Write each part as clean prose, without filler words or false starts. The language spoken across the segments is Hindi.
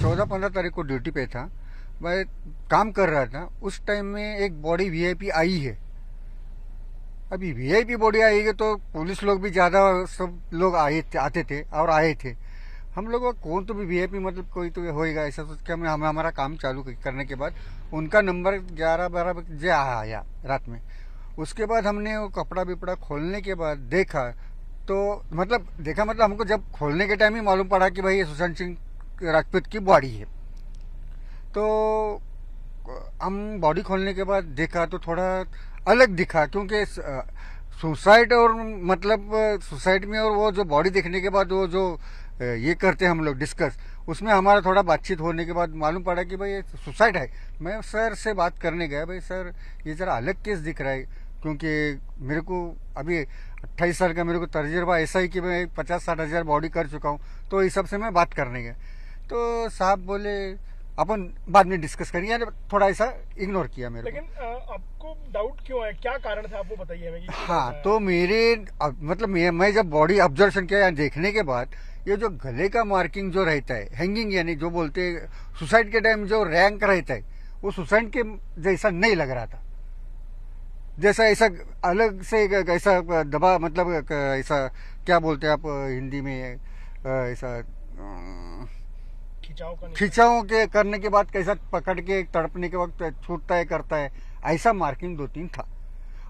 14-15 तारीख को ड्यूटी पे था, मैं काम कर रहा था। उस टाइम में एक बॉडी वीआईपी आई है। अभी वीआईपी बॉडी आई है तो पुलिस लोग भी ज्यादा सब लोग आते थे और आए थे। हम लोग को कौन तो भी वीआईपी मतलब कोई तो होएगा ऐसा सोच के हम हमारा काम चालू करने के बाद उनका नंबर 11-12 बजे आया रात में। उसके बाद हमने वो कपड़ा बिपड़ा खोलने के बाद देखा तो देखा हमको जब खोलने के टाइम ही मालूम पड़ा कि भाई ये सुशांत सिंह राजपूत की बॉडी है। तो हम बॉडी खोलने के बाद देखा तो थोड़ा अलग दिखा, क्योंकि सुसाइड और सुसाइड में और वो जो बॉडी देखने के बाद वो जो ये करते हैं हम लोग डिस्कस, उसमें हमारा थोड़ा बातचीत होने के बाद मालूम पड़ा कि भाई ये सुसाइड है। मैं सर से बात करने गया, भाई सर ये जरा अलग केस दिख रहा है, क्योंकि मेरे को अभी 28 साल का मेरे को तजुर्बा ऐसा ही कि मैं 50-60 हजार बॉडी कर चुका हूँ। तो इस सब से मैं बात करने गया तो साहब बोले अपन बाद में डिस्कस करेंगे, यानी थोड़ा ऐसा इग्नोर किया मेरे लेकिन आपको डाउट क्यों है, क्या कारण था, आपको बताइए हमें। हाँ, तो मेरे मैं जब बॉडी ऑब्जर्वेशन किया देखने के बाद ये जो गले का मार्किंग जो रहता है हैंगिंग, यानी जो बोलते हैं सुसाइड के टाइम जो रैंक रहता है वो सुसाइड के जैसा नहीं लग रहा था। जैसा ऐसा अलग से ऐसा दबा ऐसा क्या बोलते हैं आप हिंदी में ऐसा खिंचाव के करने के बाद कैसा पकड़ के तड़पने के वक्त छूटता है करता है, ऐसा मार्किंग 2-3 था।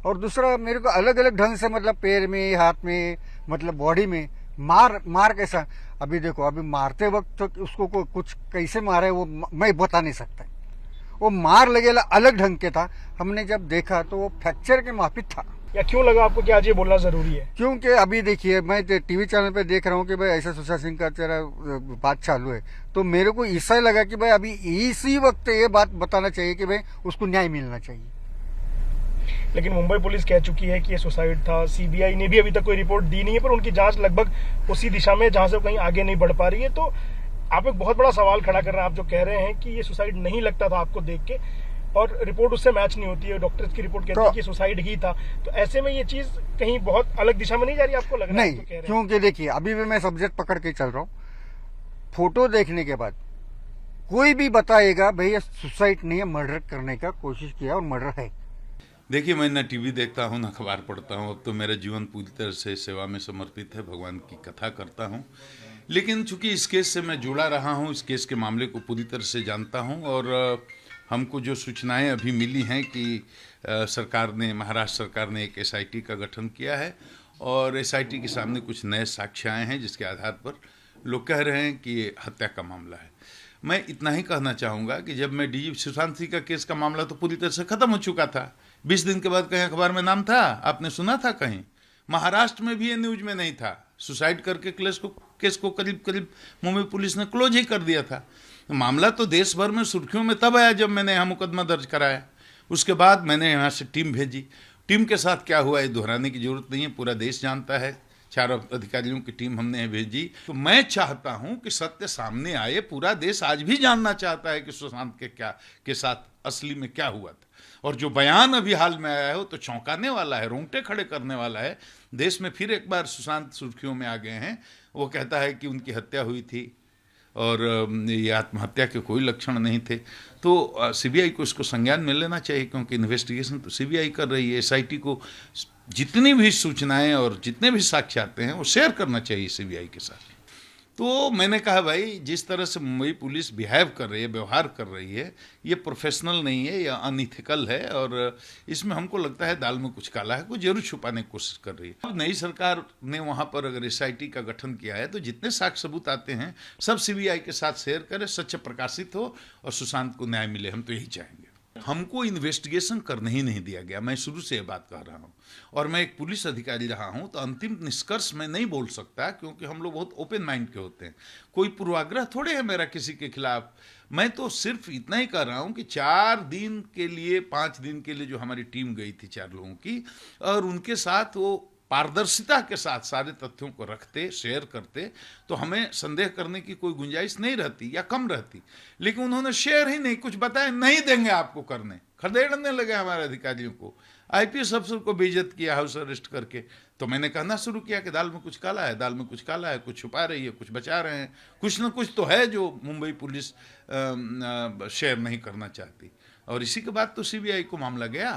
और दूसरा मेरे को अलग अलग ढंग से पैर में हाथ में बॉडी में मार कैसा। अभी देखो अभी मारते वक्त तो उसको कुछ कैसे मारा है वो मैं बता नहीं सकता। वो मार लगेला अलग ढंग के था। हमने जब देखा तो वो फ्रैक्चर के माफिक था। या क्यों लगा आपको कि आज ये बोलना जरूरी है? क्योंकि अभी देखिए मैं टीवी चैनल पे देख रहा हूँ कि भाई ऐसा सुशांत सिंह का तेरा बात चालू है, तो मेरे को ऐसा लगा कि भाई अभी इसी वक्त ये बात बताना चाहिए कि भाई उसको न्याय मिलना चाहिए। लेकिन मुंबई पुलिस कह चुकी है कि ये सुसाइड था। सीबीआई ने भी अभी तक कोई रिपोर्ट दी नहीं है, पर उनकी जांच लगभग उसी दिशा में जहां से कहीं आगे नहीं बढ़ पा रही है। तो आप एक बहुत बड़ा सवाल खड़ा कर रहे हैं। आप जो कह रहे हैं कि ये सुसाइड नहीं लगता था आपको देख के, और रिपोर्ट उससे मैच नहीं होती है, डॉक्टर्स की रिपोर्ट कहती है कि सुसाइड ही था, तो ऐसे में ये चीज कहीं बहुत अलग दिशा में नहीं जा रही, आपको लग रहा है? नहीं, क्योंकि देखिए अभी भी मैं सब्जेक्ट पकड़ के चल रहा हूँ। फोटो देखने के बाद कोई भी बताएगा भाई ये सुसाइड नहीं है, मर्डर करने का कोशिश किया और मर्डर है। देखिए, मैं न टीवी देखता हूँ न अखबार पढ़ता हूँ। अब तो मेरा जीवन पूरी तरह से सेवा में समर्पित है, भगवान की कथा करता हूँ। लेकिन चूंकि इस केस से मैं जुड़ा रहा हूँ, इस केस के मामले को पूरी तरह से जानता हूँ, और हमको जो सूचनाएं अभी मिली हैं कि महाराष्ट्र सरकार ने एक एसआईटी का गठन किया है, और एसआईटी के सामने कुछ नए साक्ष्य आए हैं जिसके आधार पर लोग कह रहे हैं कि ये हत्या का मामला है। मैं इतना ही कहना चाहूँगा कि जब मैं सुशांत सिंह का केस का मामला तो पूरी तरह से खत्म हो चुका था। 20 दिन के बाद कहीं अखबार में नाम था, आपने सुना था कहीं? महाराष्ट्र में भी ये न्यूज में नहीं था। सुसाइड करके केस को करीब मुंबई पुलिस ने क्लोज ही कर दिया था। तो मामला तो देश भर में सुर्खियों में तब आया जब मैंने यहाँ मुकदमा दर्ज कराया। उसके बाद मैंने यहाँ से टीम भेजी। टीम के साथ क्या हुआ ये दोहराने की जरूरत नहीं है, पूरा देश जानता है। 4 अधिकारियों की टीम हमने भेजी। तो मैं चाहता हूं कि सत्य सामने आए। पूरा देश आज भी जानना चाहता है कि सुशांत के साथ असली में क्या हुआ था। और जो बयान अभी हाल में आया है वो तो चौंकाने वाला है, रोंगटे खड़े करने वाला है। देश में फिर एक बार सुशांत सुर्खियों में आ गए हैं। वो कहता है कि उनकी हत्या हुई थी और ये आत्महत्या के कोई लक्षण नहीं थे। तो सीबीआई को इसको संज्ञान में लेना चाहिए, क्योंकि इन्वेस्टिगेशन तो सीबीआई कर रही है। एसआईटी को जितनी भी सूचनाएं और जितने भी साक्ष्य आते हैं वो शेयर करना चाहिए सीबीआई के साथ। तो मैंने कहा भाई जिस तरह से मुंबई पुलिस बिहेव कर रही है, व्यवहार कर रही है, ये प्रोफेशनल नहीं है, ये अनइथिकल है, और इसमें हमको लगता है दाल में कुछ काला है, कुछ जरूर छुपाने की कोशिश कर रही है। अब नई सरकार ने वहां पर अगर एसआईटी का गठन किया है तो जितने साक्ष्य सबूत आते हैं सब सीबीआई के साथ शेयर करे, सच्चे प्रकाशित हो और सुशांत को न्याय मिले। हम तो यही चाहेंगे। हमको इन्वेस्टिगेशन करने ही नहीं दिया गया। मैं शुरू से ये बात कह रहा हूँ, और मैं एक पुलिस अधिकारी रहा हूँ, तो अंतिम निष्कर्ष मैं नहीं बोल सकता, क्योंकि हम लोग बहुत ओपन माइंड के होते हैं। कोई पूर्वाग्रह थोड़े है मेरा किसी के खिलाफ। मैं तो सिर्फ इतना ही कर रहा हूँ कि 4 दिन के लिए 5 दिन के लिए जो हमारी टीम गई थी 4 लोगों की, और उनके साथ वो पारदर्शिता के साथ सारे तथ्यों को रखते, शेयर करते, तो हमें संदेह करने की कोई गुंजाइश नहीं रहती या कम रहती। लेकिन उन्होंने शेयर ही नहीं, कुछ बताया नहीं देंगे आपको करने, खदेड़ने लगे हमारे अधिकारियों को। आईपीएस अफसर को बेइज्जत किया हाउस अरेस्ट करके। तो मैंने कहना शुरू किया कि दाल में कुछ काला है, दाल में कुछ काला है, कुछ छुपा रही है, कुछ बचा रहे हैं, कुछ ना कुछ तो है जो मुंबई पुलिस शेयर नहीं करना चाहती। और इसी के बाद तो सीबीआई को मामला गया।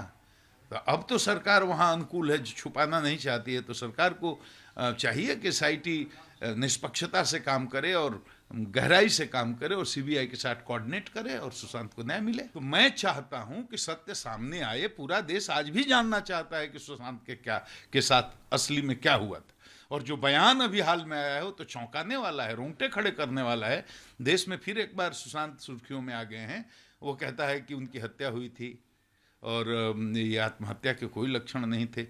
तो अब तो सरकार वहाँ अनुकूल है, जो छुपाना नहीं चाहती है। तो सरकार को चाहिए कि एसआईटी निष्पक्षता से काम करे और गहराई से काम करे और सीबीआई के साथ कोऑर्डिनेट करे और सुशांत को न्याय मिले। तो मैं चाहता हूं कि सत्य सामने आए। पूरा देश आज भी जानना चाहता है कि सुशांत के साथ असली में क्या हुआ था। और जो बयान अभी हाल में आया है वो तो चौंकाने वाला है, रोंगटे खड़े करने वाला है। देश में फिर एक बार सुशांत सुर्खियों में आ गए हैं। वो कहता है कि उनकी हत्या हुई थी और ये आत्महत्या के कोई लक्षण नहीं थे।